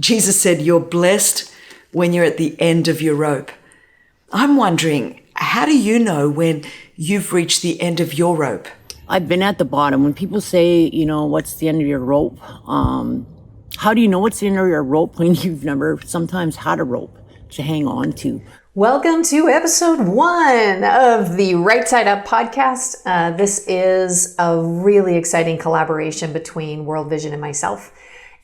Jesus said, "You're blessed when you're at the end of your rope." I'm wondering, how do you know when you've reached the end of your rope? I've been at the bottom. When people say, what's the end of your rope? How do you know what's the end of your rope when you've never sometimes had a rope to hang on to? Welcome to episode 1 of the Right Side Up podcast. This is a really exciting collaboration between World Vision and myself,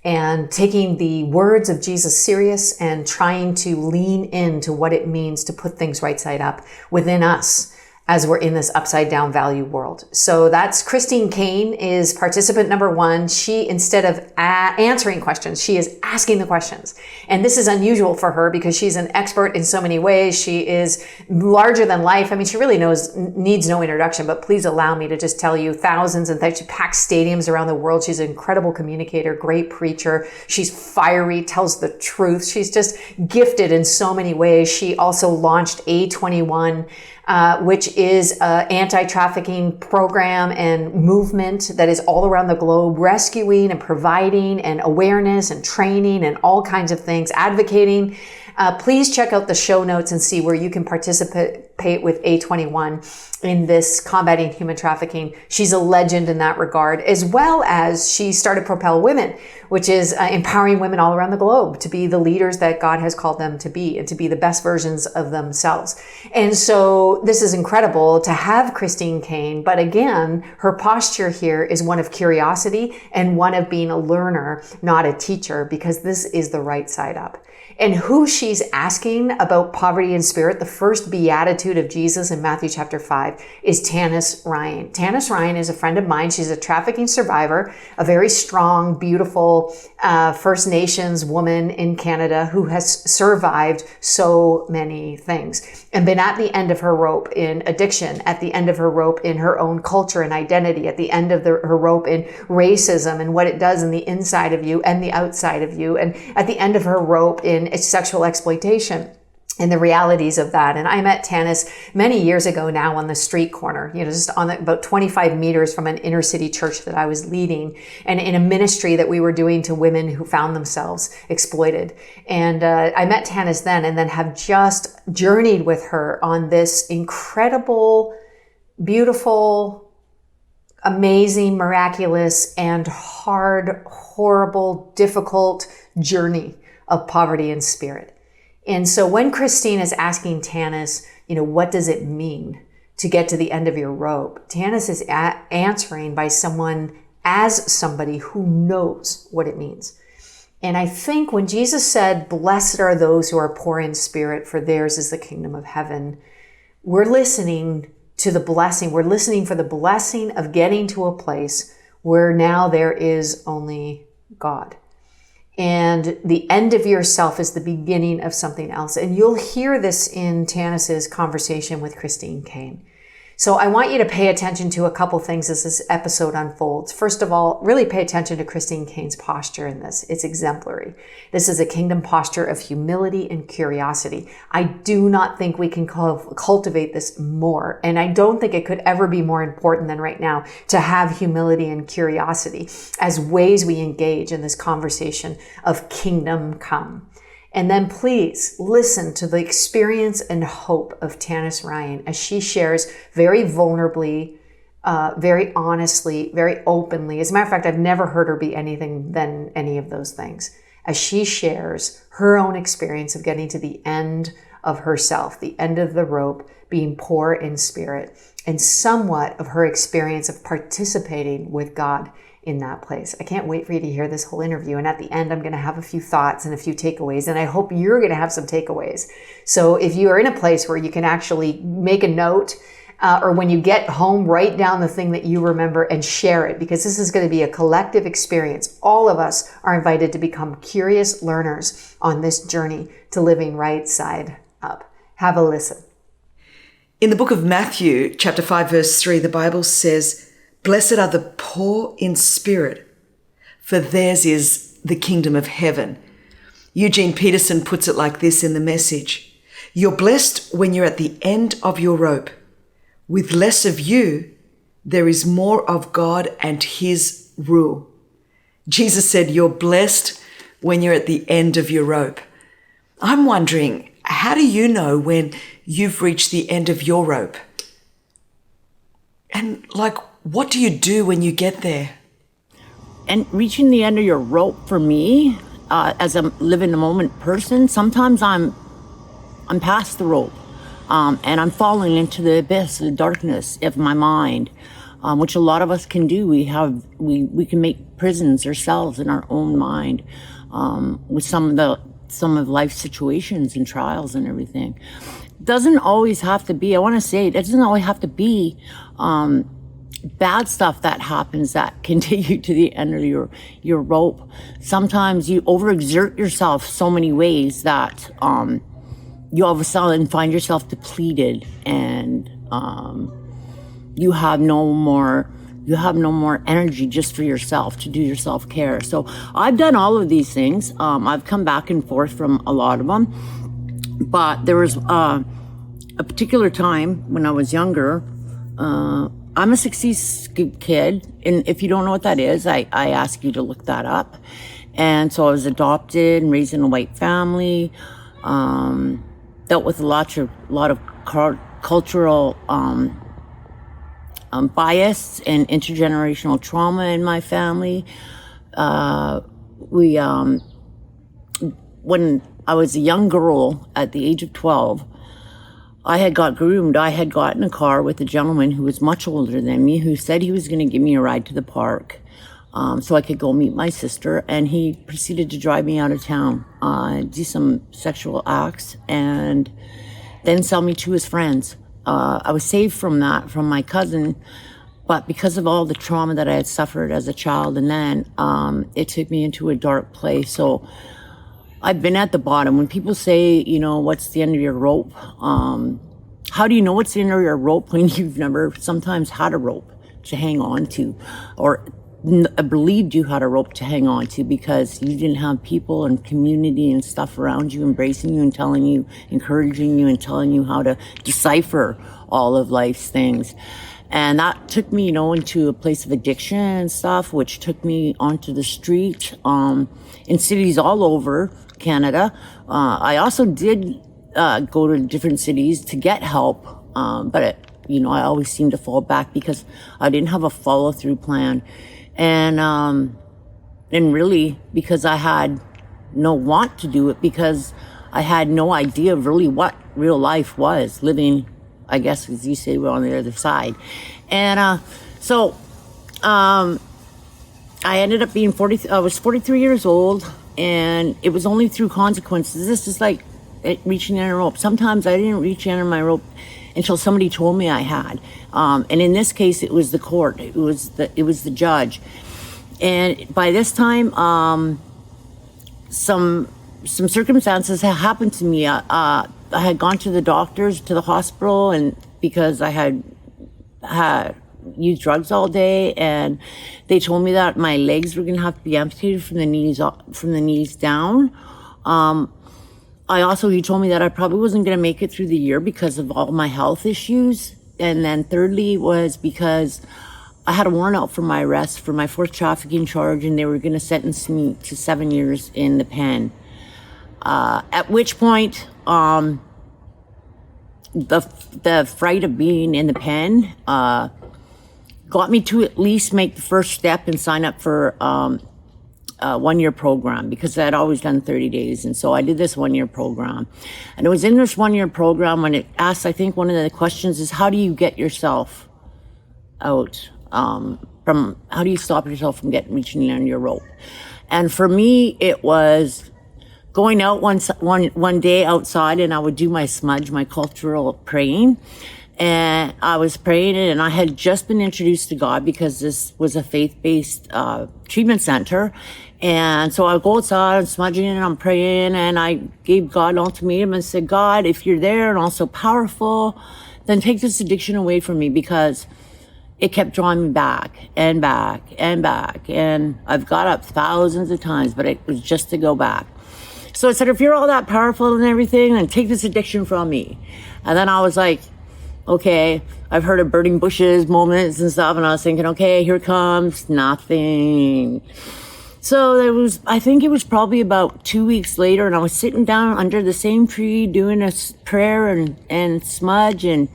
and taking the words of Jesus serious and trying to lean into what it means to put things right side up within us as we're in this upside down value world. So that's Caine is participant number 1. She, instead of answering questions, she is asking the questions. And this is unusual for her because she's an expert in so many ways. She is larger than life. I mean, she really needs no introduction, but please allow me to just tell you thousands and she packs stadiums around the world. She's an incredible communicator, great preacher. She's fiery, tells the truth. She's just gifted in so many ways. She also launched A21, which is an anti-trafficking program and movement that is all around the globe, rescuing and providing and awareness and training and all kinds of things, advocating. Please check out the show notes and see where you can participate with A21 in this combating human trafficking. She's a legend in that regard, as well as she started Propel Women, which is empowering women all around the globe to be the leaders that God has called them to be and to be the best versions of themselves. And so this is incredible to have Caine, but again, her posture here is one of curiosity and one of being a learner, not a teacher, because this is the right side up. And who she's asking about poverty in spirit, the first beatitude of Jesus in Matthew chapter 5, is Taanis Ryan. Taanis Ryan is a friend of mine. She's a trafficking survivor, a very strong, beautiful First Nations woman in Canada who has survived so many things and been at the end of her rope in addiction, at the end of her rope in her own culture and identity, at the end of her rope in racism and what it does in the inside of you and the outside of you, and at the end of her rope in sexual exploitation and the realities of that. And I met Taanis many years ago now on the street corner, just on about 25 meters from an inner city church that I was leading, and in a ministry that we were doing to women who found themselves exploited. And I met Taanis then, and then have just journeyed with her on this incredible, beautiful, amazing, miraculous, and hard, horrible, difficult journey of poverty and spirit. And so when Christine is asking Taanis, what does it mean to get to the end of your rope? Taanis is answering by somebody who knows what it means. And I think when Jesus said, "Blessed are those who are poor in spirit, for theirs is the kingdom of heaven," we're listening to the blessing. We're listening for the blessing of getting to a place where now there is only God. And the end of yourself is the beginning of something else. And you'll hear this in Taanis's conversation with Caine. So I want you to pay attention to a couple things as this episode unfolds. First of all, really pay attention to Caine's posture in this. It's exemplary. This is a kingdom posture of humility and curiosity. I do not think we can cultivate this more. And I don't think it could ever be more important than right now to have humility and curiosity as ways we engage in this conversation of kingdom come. And then please listen to the experience and hope of Taanis Ryan as she shares very vulnerably, very honestly, very openly. As a matter of fact, I've never heard her be anything than any of those things. As she shares her own experience of getting to the end of herself, the end of the rope, being poor in spirit, and somewhat of her experience of participating with God in that place. I can't wait for you to hear this whole interview. And at the end, I'm going to have a few thoughts and a few takeaways. And I hope you're going to have some takeaways. So if you are in a place where you can actually make a note, or when you get home, write down the thing that you remember and share it, because this is going to be a collective experience. All of us are invited to become curious learners on this journey to living right side up. Have a listen. In the book of Matthew, chapter 5, verse 3, the Bible says, "Blessed are the poor in spirit, for theirs is the kingdom of heaven." Eugene Peterson puts it like this in the Message: "You're blessed when you're at the end of your rope. With less of you, there is more of God and His rule." Jesus said, "You're blessed when you're at the end of your rope. I'm wondering, how do you know when you've reached the end of your rope? And what do you do when you get there? And reaching the end of your rope for me, as a live in the moment person, sometimes I'm past the rope, and I'm falling into the abyss, the darkness of my mind, which a lot of us can do. We can make prisons ourselves in our own mind, with some of life's situations and trials and everything. It doesn't always have to be, I want to say, it doesn't always have to be bad stuff that happens that can take you to the end of your rope. Sometimes you overexert yourself so many ways that you all of a sudden find yourself depleted, and you have no more energy just for yourself to do your self-care. So I've done all of these things. I've come back and forth from a lot of them, but there was a particular time when I was younger. I'm a 60s kid, and if you don't know what that is, I ask you to look that up. And so I was adopted and raised in a white family, dealt with a lot of cultural bias and intergenerational trauma in my family. When I was a young girl at the age of 12, I had got groomed. I had got in a car with a gentleman who was much older than me, who said he was going to give me a ride to the park so I could go meet my sister. And he proceeded to drive me out of town, do some sexual acts, and then sell me to his friends. I was saved from that, from my cousin, but because of all the trauma that I had suffered as a child, and then it took me into a dark place. So I've been at the bottom. When people say, what's the end of your rope? How do you know what's the end of your rope when you've never sometimes had a rope to hang on to, or believed you had a rope to hang on to because you didn't have people and community and stuff around you, embracing you and telling you, encouraging you and telling you how to decipher all of life's things. And that took me, into a place of addiction and stuff, which took me onto the street, in cities all over Canada. I also did go to different cities to get help, but I always seemed to fall back because I didn't have a follow-through plan, and really because I had no want to do it, because I had no idea of really what real life was, living, I guess, as you say, we're on the other side. And so I ended up being I was 43 years old, and it was only through consequences. This is like reaching the end of a rope. Sometimes I didn't reach the end of my rope until somebody told me I had. And in this case, it was the court. It was the judge. And by this time, some circumstances had happened to me. I had gone to the doctors, to the hospital, and because I had used drugs all day, and they told me that my legs were going to have to be amputated from the knees down. He told me that I probably wasn't going to make it through the year because of all my health issues. And then thirdly was because I had a warrant out for my arrest for my 4th trafficking charge, and they were going to sentence me to 7 years in the pen. At which point, the fright of being in the pen got me to at least make the first step and sign up for a 1-year program, because I had always done 30 days. And so I did this 1-year program. And it was in this 1-year program when it asked, I think one of the questions is, how do you get yourself out how do you stop yourself from reaching the end of your rope? And for me, it was going out one day outside, and I would do my smudge, my cultural praying. And I was praying, and I had just been introduced to God because this was a faith-based treatment center. And so I go outside, I'm smudging, and I'm praying, and I gave God an ultimatum and said, God, if you're there and also powerful, then take this addiction away from me, because it kept drawing me back and back and back. And I've got up thousands of times, but it was just to go back. So I said, if you're all that powerful and everything, then take this addiction from me. And then I was like, okay, I've heard of burning bushes moments and stuff, and I was thinking, okay, here comes nothing. So I think it was probably about 2 weeks later, and I was sitting down under the same tree doing a prayer and smudge, and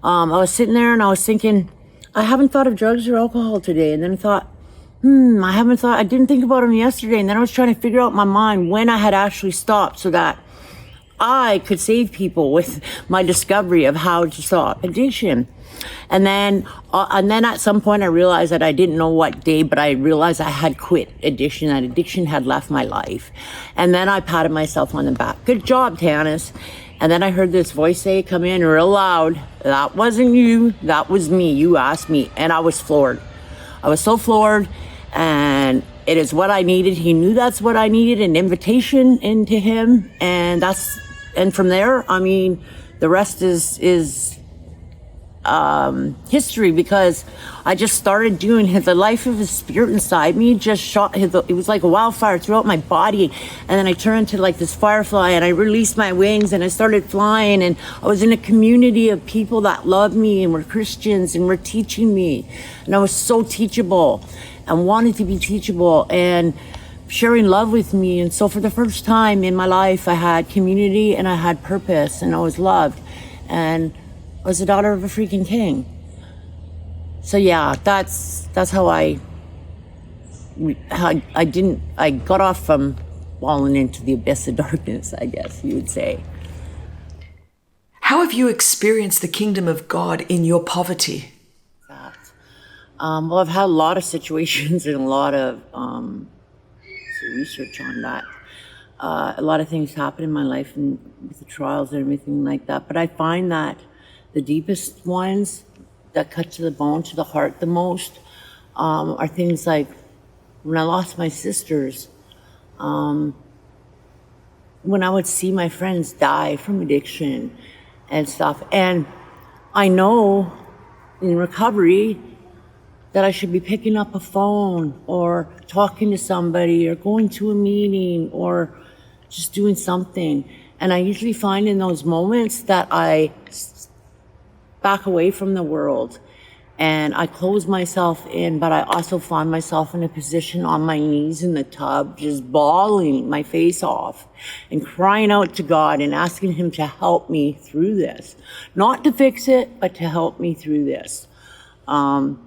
I was sitting there and I was thinking, I haven't thought of drugs or alcohol today. And then I thought, I didn't think about them yesterday. And then I was trying to figure out in my mind when I had actually stopped so that I could save people with my discovery of how to stop addiction. And then at some point I realized that I didn't know what day, but I realized I had quit addiction, that addiction had left my life. And then I patted myself on the back. Good job, Taanis. And then I heard this voice come in real loud. That wasn't you, that was me. You asked me. And I was floored. I was so floored, and it is what I needed. He knew that's what I needed, an invitation into him. And from there, I mean, the rest is history, because I just started doing the life of his spirit inside me just shot. It was like a wildfire throughout my body, and then I turned to like this firefly, and I released my wings and I started flying, and I was in a community of people that loved me and were Christians and were teaching me, and I was so teachable and wanted to be teachable and sharing love with me. And so for the first time in my life, I had community and I had purpose, and I was loved, and I was the daughter of a freaking king. So yeah, that's how I got off from falling into the abyss of darkness, I guess you would say. How have you experienced the kingdom of God in your poverty? Well, I've had a lot of situations and a lot of research on that. A lot of things happen in my life and with the trials and everything like that. But I find that the deepest ones that cut to the bone, to the heart the most, are things like when I lost my sisters, when I would see my friends die from addiction and stuff. And I know in recovery that I should be picking up a phone or talking to somebody or going to a meeting or just doing something. And I usually find in those moments that I back away from the world and I close myself in, but I also find myself in a position on my knees in the tub, just bawling my face off and crying out to God and asking him to help me through this. Not to fix it, but to help me through this. And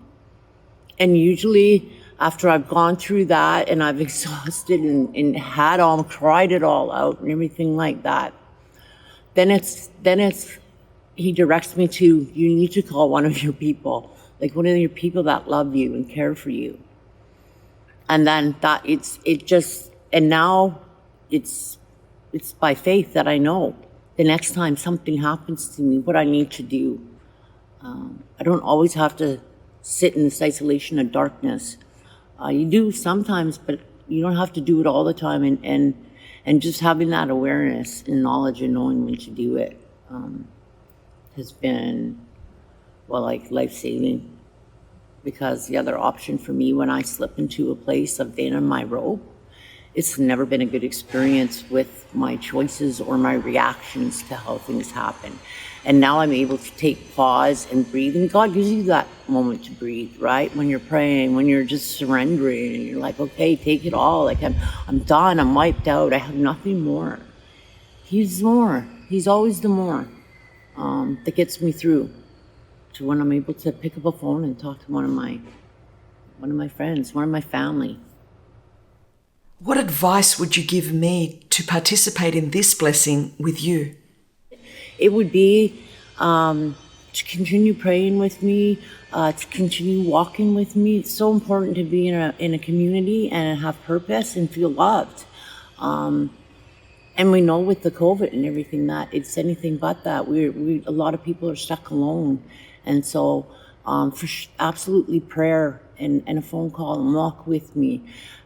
usually after I've gone through that and I've exhausted and cried it all out and everything like that, then he directs me to, you need to call one of your people, like one of your people that love you and care for you. And then now it's by faith that I know the next time something happens to me, what I need to do. I don't always have to sit in this isolation of darkness. You do sometimes, but you don't have to do it all the time. And just having that awareness and knowledge and knowing when to do it has been, like life-saving. Because the other option for me when I slip into a place of being on my rope, it's never been a good experience with my choices or my reactions to how things happen. And now I'm able to take pause and breathe. And God gives you that moment to breathe, right? When you're praying, when you're just surrendering and you're like, okay, take it all. Like I'm done, I'm wiped out, I have nothing more. He's more, he's always the more that gets me through to when I'm able to pick up a phone and talk to one of my friends, one of my family. What advice would you give me to participate in this blessing with you? It would be to continue praying with me, to continue walking with me. It's so important to be in a community and have purpose and feel loved. And we know with the COVID and everything that it's anything but that. A lot of people are stuck alone. And so absolutely prayer and a phone call and walk with me.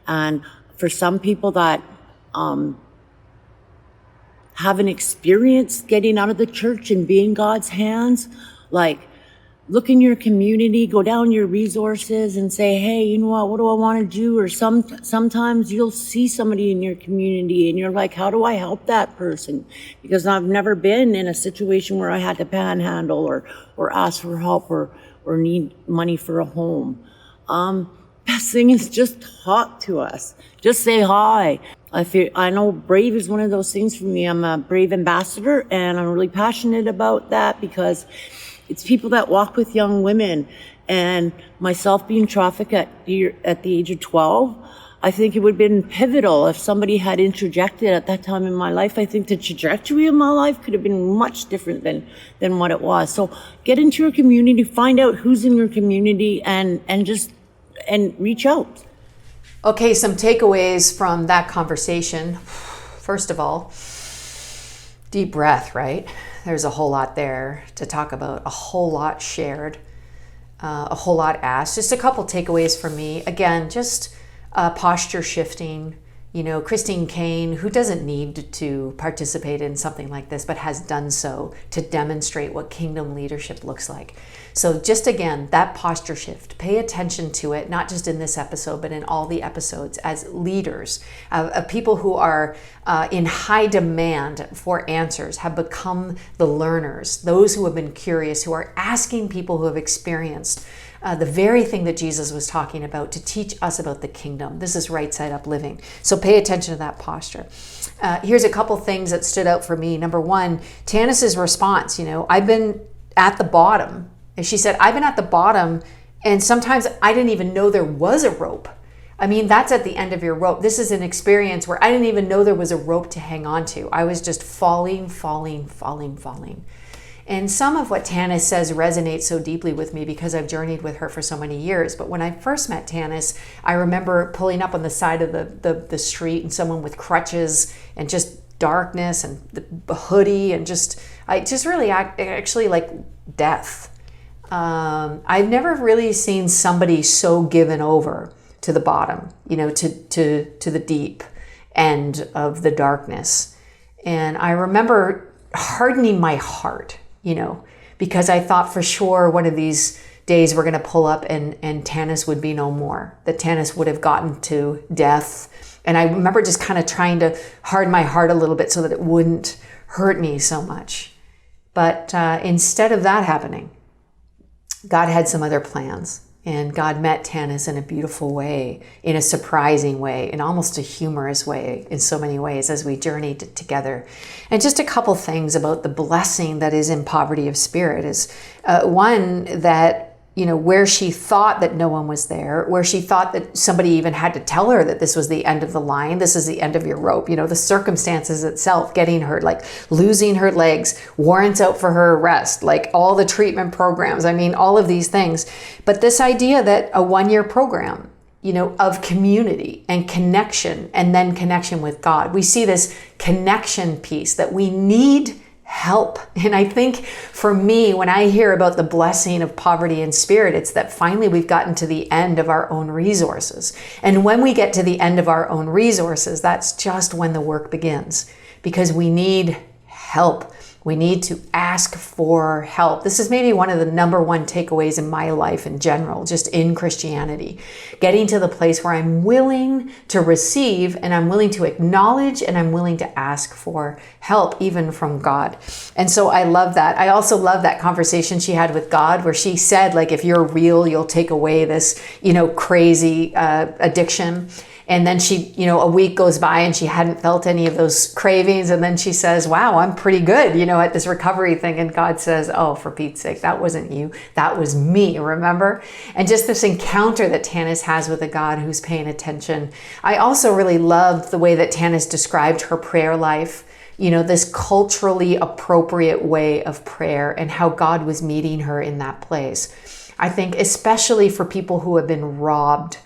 And for some people that haven't experienced getting out of the church and being God's hands, like look in your community, go down your resources and say, hey, you know what do I want to do? Or sometimes you'll see somebody in your community and you're like, how do I help that person? Because I've never been in a situation where I had to panhandle or ask for help or need money for a home. best thing is just talk to us. Just say hi. I know brave is one of those things for me. I'm a brave ambassador, and I'm really passionate about that because it's people that walk with young women. And myself being trafficked at the age of 12, I think it would have been pivotal if somebody had interjected at that time in my life. I think the trajectory of my life could have been much different than what it was. So get into your community, find out who's in your community, and reach out. Okay, some takeaways from that conversation. First of all, deep breath, right? There's a whole lot there to talk about, a whole lot shared, a whole lot asked. Just a couple takeaways from me. Again, just posture shifting. Christine Caine, who doesn't need to participate in something like this, but has done so to demonstrate what kingdom leadership looks like. So just again, that posture shift, pay attention to it, not just in this episode, but in all the episodes as leaders, of people who are in high demand for answers, have become the learners, those who have been curious, who are asking people who have experienced the very thing that Jesus was talking about to teach us about the kingdom. This is right side up living. So pay attention to that posture. Here's a couple things that stood out for me. Number one, Taanis's response. I've been at the bottom. And she said, I've been at the bottom, and sometimes I didn't even know there was a rope. I mean, that's at the end of your rope. This is an experience where I didn't even know there was a rope to hang on to. I was just falling. And some of what Taanis says resonates so deeply with me because I've journeyed with her for so many years. But when I first met Taanis, I remember pulling up on the side of the street and someone with crutches and just darkness and the hoodie and I just really actually like death. I've never really seen somebody so given over to the bottom, to the deep end of the darkness. And I remember hardening my heart, because I thought for sure one of these days we're going to pull up and Taanis would be no more, that Taanis would have gotten to death. And I remember just kind of trying to harden my heart a little bit so that it wouldn't hurt me so much. But instead of that happening, God had some other plans, and God met Taanis in a beautiful way, in a surprising way, in almost a humorous way, in so many ways as we journeyed together. And just a couple things about the blessing that is in poverty of spirit is one that, where she thought that no one was there, where she thought that somebody even had to tell her that this was the end of the line, this is the end of your rope, the circumstances itself, getting her, like losing her legs, warrants out for her arrest, like all the treatment programs, all of these things. But this idea that a 1-year program, of community and connection, and then connection with God, we see this connection piece that we need help. And I think for me, when I hear about the blessing of poverty in spirit, it's that finally we've gotten to the end of our own resources. And when we get to the end of our own resources, that's just when the work begins, because we need help. We need to ask for help. This is maybe one of the number one takeaways in my life in general, just in Christianity. Getting to the place where I'm willing to receive, and I'm willing to acknowledge, and I'm willing to ask for help, even from God. And so I love that. I also love that conversation she had with God, where she said, like, if you're real, you'll take away this, crazy addiction. And then she, a week goes by and she hadn't felt any of those cravings. And then she says, wow, I'm pretty good, at this recovery thing. And God says, oh, for Pete's sake, that wasn't you. That was me, remember? And just this encounter that Taanis has with a God who's paying attention. I also really loved the way that Taanis described her prayer life, this culturally appropriate way of prayer and how God was meeting her in that place. I think especially for people who have been robbed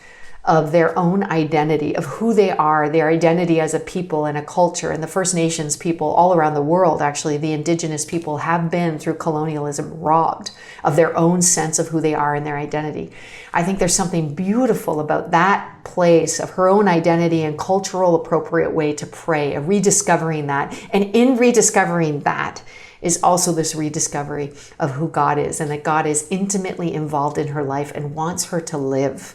of their own identity, of who they are, their identity as a people and a culture. And the First Nations people all around the world, actually, the indigenous people have been through colonialism robbed of their own sense of who they are and their identity. I think there's something beautiful about that place of her own identity and cultural appropriate way to pray, of rediscovering that. And in rediscovering that is also this rediscovery of who God is, and that God is intimately involved in her life and wants her to live.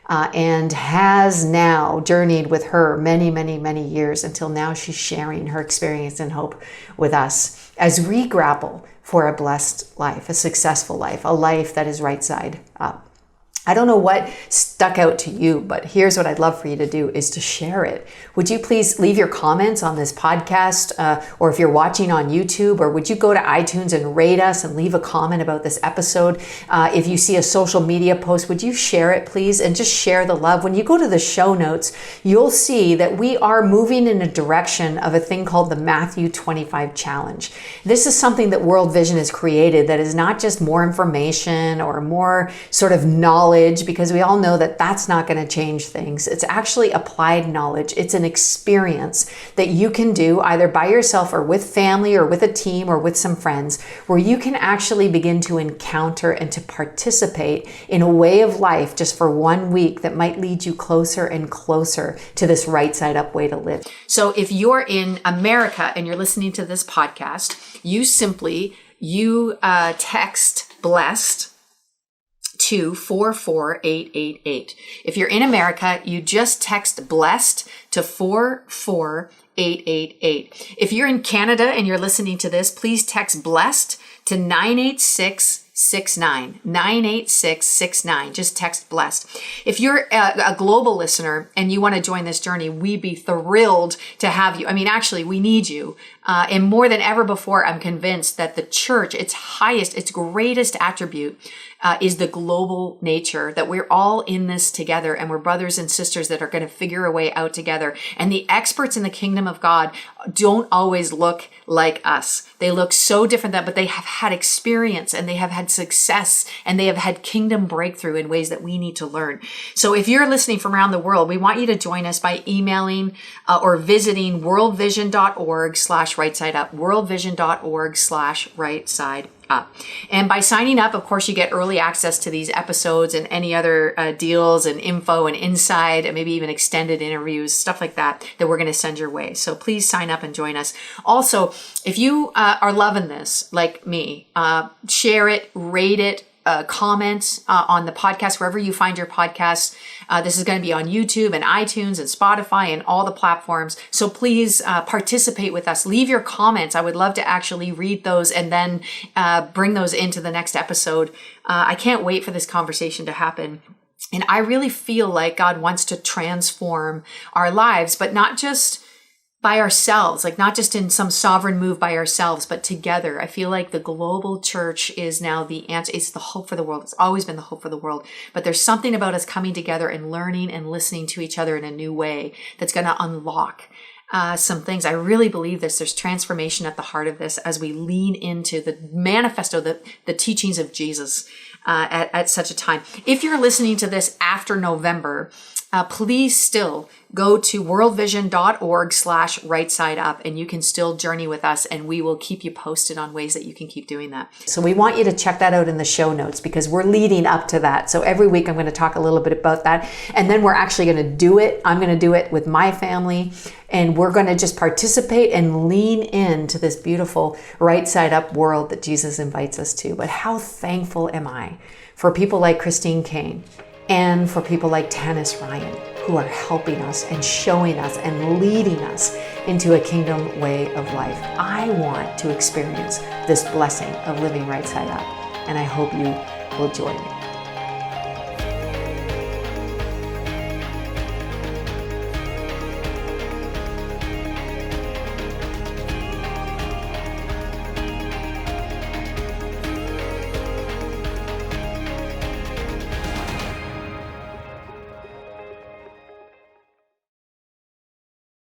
And has now journeyed with her many, many, many years until now she's sharing her experience and hope with us as we grapple for a blessed life, a successful life, a life that is right side up. I don't know what stuck out to you, but here's what I'd love for you to do is to share it. Would you please leave your comments on this podcast, or if you're watching on YouTube, or would you go to iTunes and rate us and leave a comment about this episode? If you see a social media post, would you share it, please? And just share the love. When you go to the show notes, you'll see that we are moving in a direction of a thing called the Matthew 25 Challenge. This is something that World Vision has created that is not just more information or more sort of knowledge, because we all know that that's not going to change things. It's actually applied knowledge. It's an experience that you can do either by yourself or with family or with a team or with some friends, where you can actually begin to encounter and to participate in a way of life just for 1 week that might lead you closer and closer to this right side up way to live. So if you're in America and you're listening to this podcast, you text blessed to 44888. If you're in America, you just text blessed to 44888. If you're in Canada and you're listening to this, please text blessed to 98669. 98669. Just text blessed. If you're a global listener and you want to join this journey, we'd be thrilled to have you. I mean, actually, we need you. And more than ever before, I'm convinced that the church, its greatest attribute is the global nature, that we're all in this together and we're brothers and sisters that are going to figure a way out together. And the experts in the kingdom of God don't always look like us. They look so different, but they have had experience and they have had success and they have had kingdom breakthrough in ways that we need to learn. So if you're listening from around the world, we want you to join us by emailing or visiting worldvision.org/right-side-up, worldvision.org/right-side-up. And by signing up, of course, you get early access to these episodes and any other deals and info and insight and maybe even extended interviews, stuff like that we're going to send your way. So please sign up and join us. Also, if you are loving this like me, share it, rate it, comment on the podcast, wherever you find your podcasts. This is going to be on YouTube and iTunes and Spotify and all the platforms. So please participate with us. Leave your comments. I would love to actually read those and then bring those into the next episode. I can't wait for this conversation to happen. And I really feel like God wants to transform our lives, but not just by ourselves, like not just in some sovereign move by ourselves, but together. I feel like the global church is now the answer. It's the hope for the world. It's always been the hope for the world. But there's something about us coming together and learning and listening to each other in a new way that's going to unlock some things. I really believe this. There's transformation at the heart of this as we lean into the manifesto, the teachings of Jesus at such a time. If you're listening to this after November, please still go to worldvision.org/right-side-up and you can still journey with us and we will keep you posted on ways that you can keep doing that. So we want you to check that out in the show notes because we're leading up to that. So every week I'm going to talk a little bit about that and then we're actually going to do it. I'm going to do it with my family and we're going to just participate and lean into this beautiful right-side-up world that Jesus invites us to. But how thankful am I for people like Caine and for people like Taanis Ryan who are helping us and showing us and leading us into a kingdom way of life. I want to experience this blessing of living right side up, and I hope you will join me.